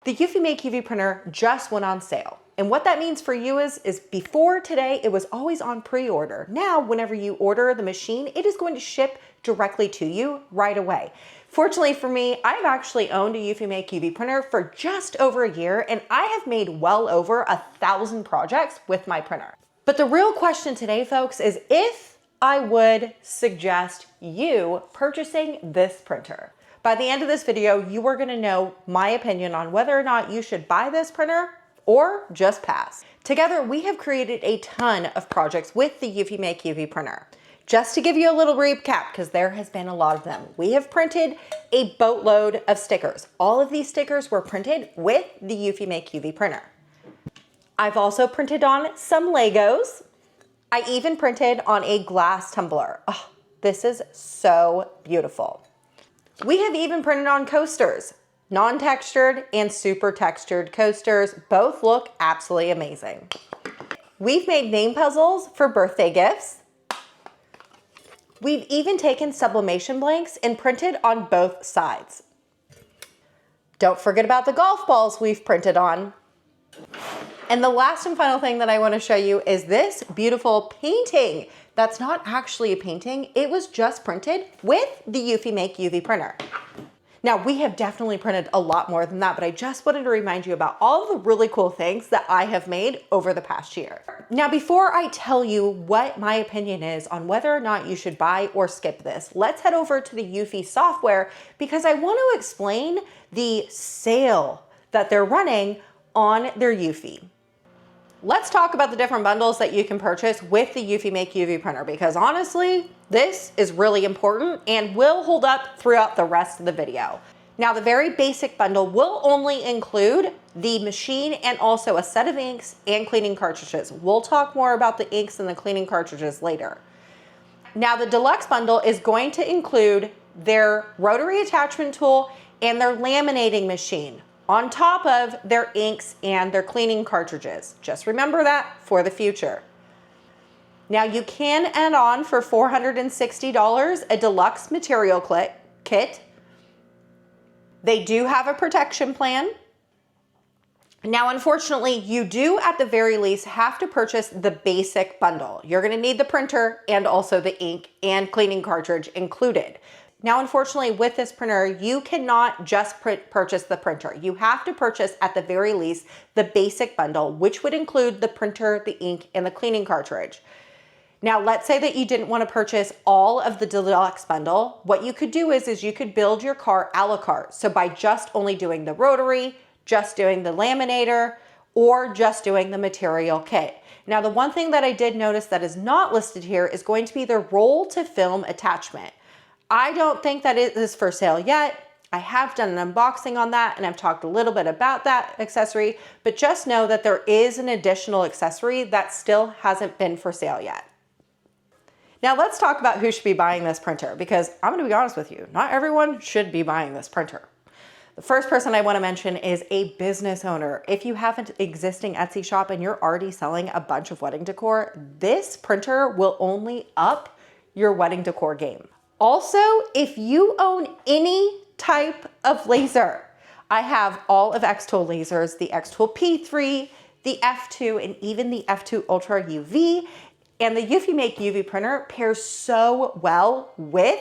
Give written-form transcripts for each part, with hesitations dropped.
The EufyMake EV printer just went on sale. And what that means for you is before today, it was always on pre-order. Now, whenever you order the machine, it is going to ship directly to you right away. Fortunately for me, I've actually owned a EufyMake EV printer for just over a year, and I have made well over 1,000 projects with my printer. But the real question today, folks, is if I would suggest you purchasing this printer. By the end of this video, you are gonna know my opinion on whether or not you should buy this printer or just pass. Together, we have created a ton of projects with the EufyMake EV printer. Just to give you a little recap, because there has been a lot of them, we have printed a boatload of stickers. All of these stickers were printed with the EufyMake EV printer. I've also printed on some Legos. I even printed on a glass tumbler. Oh, this is so beautiful. We have even printed on coasters, non-textured and super textured coasters. Both look absolutely amazing. We've made name puzzles for birthday gifts. We've even taken sublimation blanks and printed on both sides. Don't forget about the golf balls we've printed on. And the last and final thing that I want to show you is this beautiful painting. That's not actually a painting. It was just printed with the EufyMake EV printer. Now, we have definitely printed a lot more than that, but I just wanted to remind you about all the really cool things that I have made over the past year. Now, before I tell you what my opinion is on whether or not you should buy or skip this, let's head over to the Eufy software because I want to explain the sale that they're running on their Eufy. Let's talk about the different bundles that you can purchase with the EufyMake EV printer because honestly, this is really important and will hold up throughout the rest of the video. Now, the very basic bundle will only include the machine and also a set of inks and cleaning cartridges. We'll talk more about the inks and the cleaning cartridges later. Now, the deluxe bundle is going to include their rotary attachment tool and their laminating machine, on top of their inks and their cleaning cartridges. Just remember that for the future. Now you can add on for $460 a deluxe material kit. They do have a protection plan. Now, unfortunately, you do at the very least have to purchase the basic bundle. You're gonna need the printer and also the ink and cleaning cartridge included. Now, unfortunately, with this printer, you cannot just purchase the printer. You have to purchase, at the very least, the basic bundle, which would include the printer, the ink, and the cleaning cartridge. Now, let's say that you didn't want to purchase all of the deluxe bundle. What you could do is you could build your cart a la carte. So by just only doing the rotary, just doing the laminator, or just doing the material kit. Now, the one thing that I did notice that is not listed here is going to be the roll to film attachment. I don't think that it is for sale yet. I have done an unboxing on that and I've talked a little bit about that accessory, but just know that there is an additional accessory that still hasn't been for sale yet. Now let's talk about who should be buying this printer because I'm gonna be honest with you, not everyone should be buying this printer. The first person I wanna mention is a business owner. If you have an existing Etsy shop and you're already selling a bunch of wedding decor, this printer will only up your wedding decor game. Also, if you own any type of laser, I have all of X-Tool lasers, the X-Tool P3, the F2, and even the F2 Ultra UV, and the EufyMake UV printer pairs so well with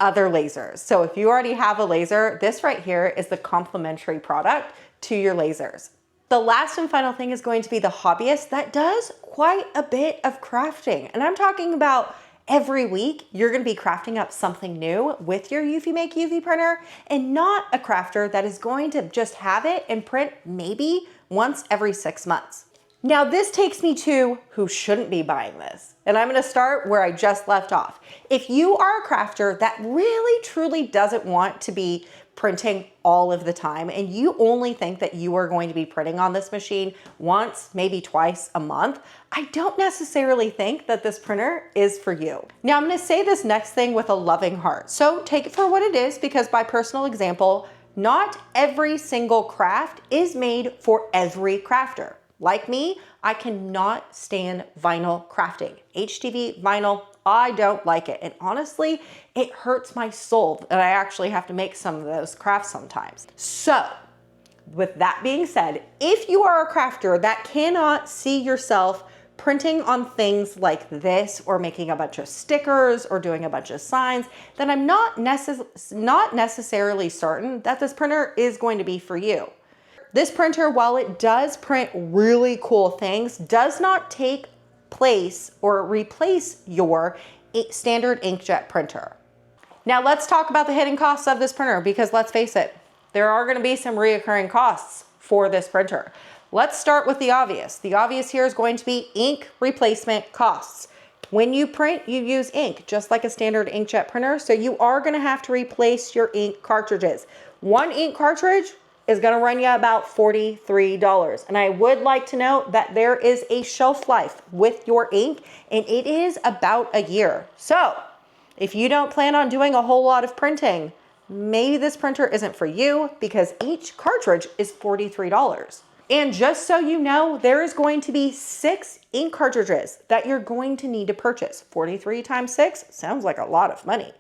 other lasers. So if you already have a laser, this right here is the complementary product to your lasers. The last and final thing is going to be the hobbyist that does quite a bit of crafting, and I'm talking about every week, you're gonna be crafting up something new with your EufyMake EV printer and not a crafter that is going to just have it and print maybe once every 6 months. Now, this takes me to who shouldn't be buying this. And I'm gonna start where I just left off. If you are a crafter that really truly doesn't want to be printing all of the time and you only think that you are going to be printing on this machine once, maybe twice a month, I don't necessarily think that this printer is for you. Now, I'm gonna say this next thing with a loving heart. So take it for what it is because by personal example, not every single craft is made for every crafter. Like me, I cannot stand vinyl crafting. HTV, vinyl, I don't like it. And honestly, it hurts my soul that I actually have to make some of those crafts sometimes. So with that being said, if you are a crafter that cannot see yourself printing on things like this or making a bunch of stickers or doing a bunch of signs, then I'm not necessarily certain that this printer is going to be for you. This printer, while it does print really cool things, does not take place or replace your standard inkjet printer. Now let's talk about the hidden costs of this printer, because let's face it, there are going to be some reoccurring costs for this printer. Let's start with the obvious. The obvious here is going to be ink replacement costs. When you print, you use ink, just like a standard inkjet printer, so you are going to have to replace your ink cartridges. One ink cartridge is going to run you about $43. And I would like to note that there is a shelf life with your ink, and it is about a year. So if you don't plan on doing a whole lot of printing, maybe this printer isn't for you, because each cartridge is $43. And just so you know, there is going to be 6 ink cartridges that you're going to need to purchase. 43 times 6 sounds like a lot of money.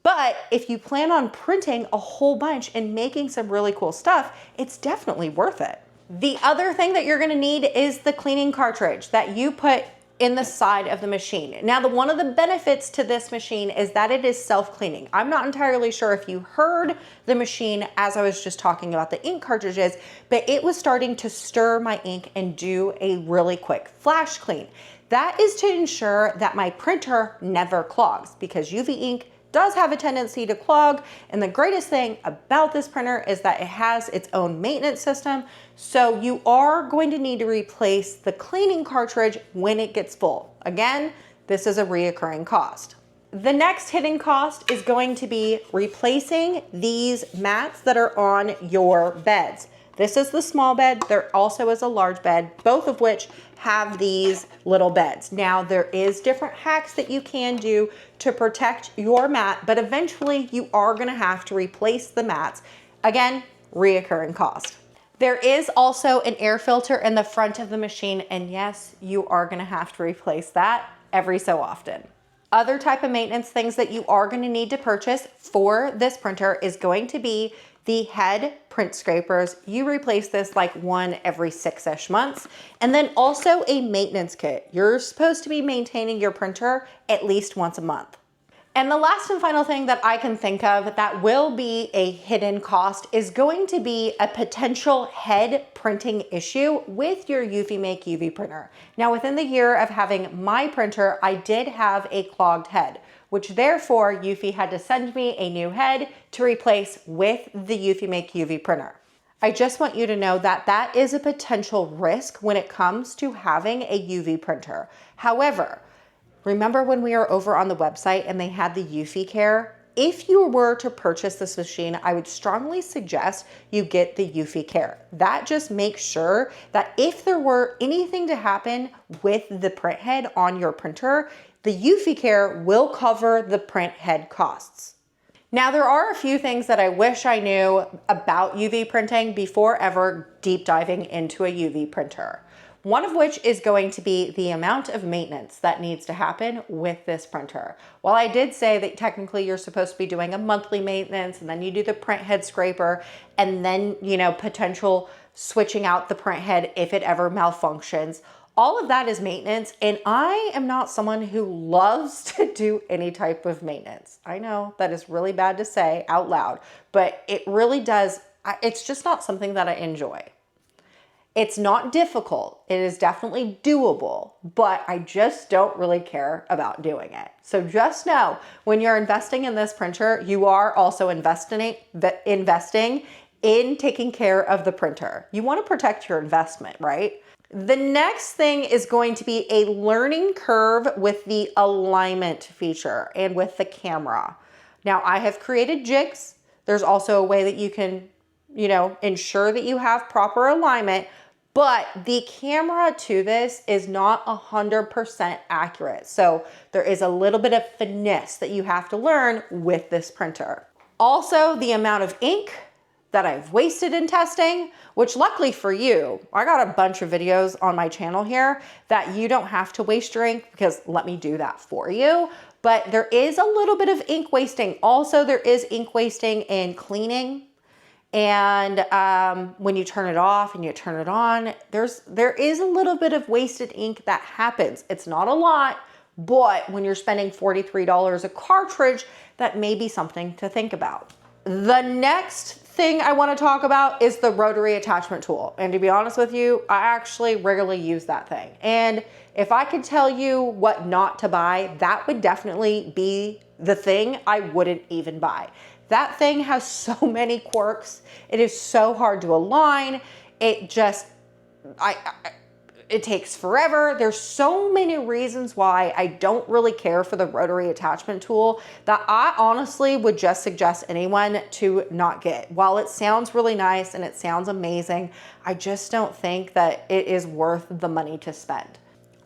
But if you plan on printing a whole bunch and making some really cool stuff, it's definitely worth it. The other thing that you're gonna need is the cleaning cartridge that you put in the side of the machine. Now, one of the benefits to this machine is that it is self-cleaning. I'm not entirely sure if you heard the machine as I was just talking about the ink cartridges, but it was starting to stir my ink and do a really quick flash clean. That is to ensure that my printer never clogs, because UV ink does have a tendency to clog. And the greatest thing about this printer is that it has its own maintenance system. So you are going to need to replace the cleaning cartridge when it gets full. Again, this is a reoccurring cost. The next hidden cost is going to be replacing these mats that are on your beds. This is the small bed. There also is a large bed, both of which have these little beds. Now, there is different hacks that you can do to protect your mat, but eventually you are gonna have to replace the mats. Again, reoccurring cost. There is also an air filter in the front of the machine, and yes, you are gonna have to replace that every so often. Other type of maintenance things that you are gonna need to purchase for this printer is going to be the head print scrapers. You replace this like one every 6-ish months. And then also a maintenance kit. You're supposed to be maintaining your printer at least once a month. And the last and final thing that I can think of that will be a hidden cost is going to be a potential head printing issue with your EufyMake UV printer. Now, within the year of having my printer, I did have a clogged head, which therefore Eufy had to send me a new head to replace with the EufyMake UV printer. I just want you to know that that is a potential risk when it comes to having a UV printer. However, remember when we were over on the website and they had the EufyCare? If you were to purchase this machine, I would strongly suggest you get the EufyCare. That just makes sure that if there were anything to happen with the print head on your printer, the EufyCare will cover the print head costs. Now, there are a few things that I wish I knew about UV printing before ever deep diving into a UV printer. One of which is going to be the amount of maintenance that needs to happen with this printer. While I did say that technically you're supposed to be doing a monthly maintenance, and then you do the print head scraper, and then, potential switching out the print head if it ever malfunctions. All of that is maintenance, and I am not someone who loves to do any type of maintenance. I know that is really bad to say out loud, but it really does, it's just not something that I enjoy. It's not difficult, it is definitely doable, but I just don't really care about doing it. So just know, when you're investing in this printer, you are also investing in taking care of the printer. You want to protect your investment, right? The next thing is going to be a learning curve with the alignment feature and with the camera. Now, I have created jigs. There's also a way that you can, ensure that you have proper alignment, but the camera to this is not 100% accurate. So there is a little bit of finesse that you have to learn with this printer. Also, the amount of ink that I've wasted in testing, which luckily for you, I got a bunch of videos on my channel here that you don't have to waste your ink, because let me do that for you. But there is a little bit of ink wasting. Also, there is ink wasting in cleaning And when you turn it off and you turn it on, there is a little bit of wasted ink that happens. It's not a lot, but when you're spending $43 a cartridge, that may be something to think about. The next thing I want to talk about is the rotary attachment tool. And to be honest with you, I actually regularly use that thing. And if I could tell you what not to buy, that would definitely be the thing I wouldn't even buy. That thing has so many quirks. It is so hard to align. It just, it takes forever. There's so many reasons why I don't really care for the rotary attachment tool that I honestly would just suggest anyone to not get. While it sounds really nice and it sounds amazing, I just don't think that it is worth the money to spend.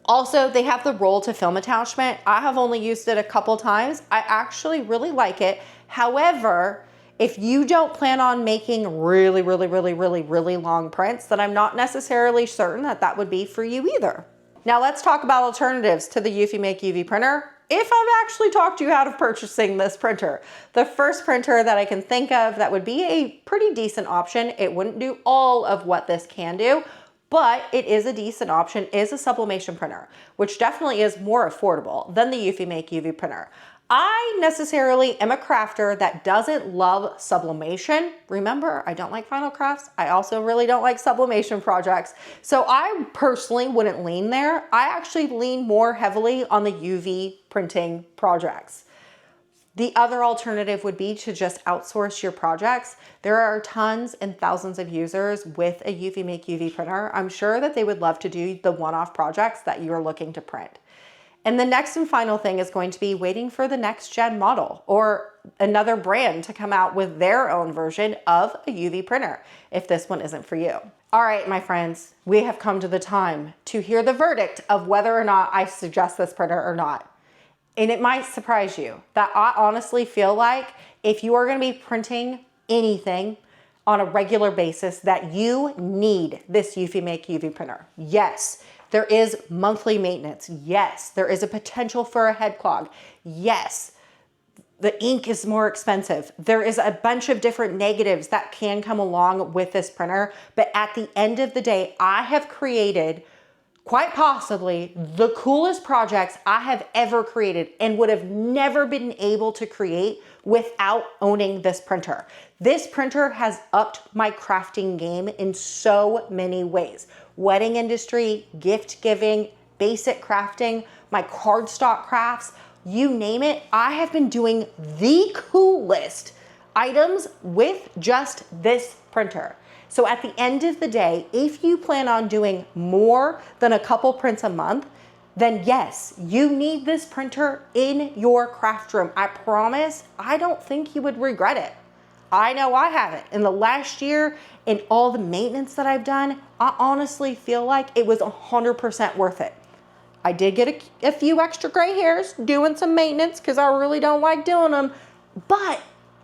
Also, they have the roll to film attachment. I have only used it a couple times. I actually really like it. However, if you don't plan on making really long prints, then I'm not necessarily certain that that would be for you either. Now let's talk about alternatives to the EufyMake EV printer. If I've actually talked you out of purchasing this printer, the first printer that I can think of that would be a pretty decent option, it wouldn't do all of what this can do, but it is a decent option, is a sublimation printer, which definitely is more affordable than the EufyMake EV printer. I necessarily am a crafter that doesn't love sublimation. Remember, I don't like final crafts. I also really don't like sublimation projects. So I personally wouldn't lean there. I actually lean more heavily on the UV printing projects. The other alternative would be to just outsource your projects. There are tons and thousands of users with a EufyMake UV printer. I'm sure that they would love to do the one-off projects that you're looking to print. And the next and final thing is going to be waiting for the next gen model or another brand to come out with their own version of a UV printer if this one isn't for you. All right, my friends, we have come to the time to hear the verdict of whether or not I suggest this printer or not. And it might surprise you that I honestly feel like if you are going to be printing anything on a regular basis, that you need this EufyMake UV printer. Yes, there is monthly maintenance. Yes, there is a potential for a head clog. Yes, the ink is more expensive. There is a bunch of different negatives that can come along with this printer. But at the end of the day, I have created quite possibly the coolest projects I have ever created and would have never been able to create without owning this printer. This printer has upped my crafting game in so many ways. Wedding industry, gift giving, basic crafting, my cardstock crafts, you name it. I have been doing the coolest items with just this printer. So at the end of the day, if you plan on doing more than a couple prints a month, then yes, you need this printer in your craft room. I promise, I don't think you would regret it. I know I haven't. In the last year, in all the maintenance that I've done, I honestly feel like it was 100% worth it. I did get a few extra gray hairs doing some maintenance because I really don't like doing them, but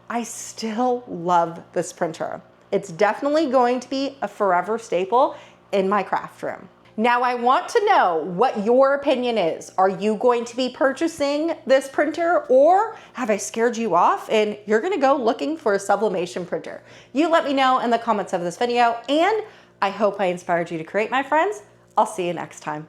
I still love this printer. It's definitely going to be a forever staple in my craft room. Now I want to know what your opinion is. Are you going to be purchasing this printer, or have I scared you off and you're gonna go looking for a sublimation printer? You let me know in the comments of this video, and I hope I inspired you to create, my friends. I'll see you next time.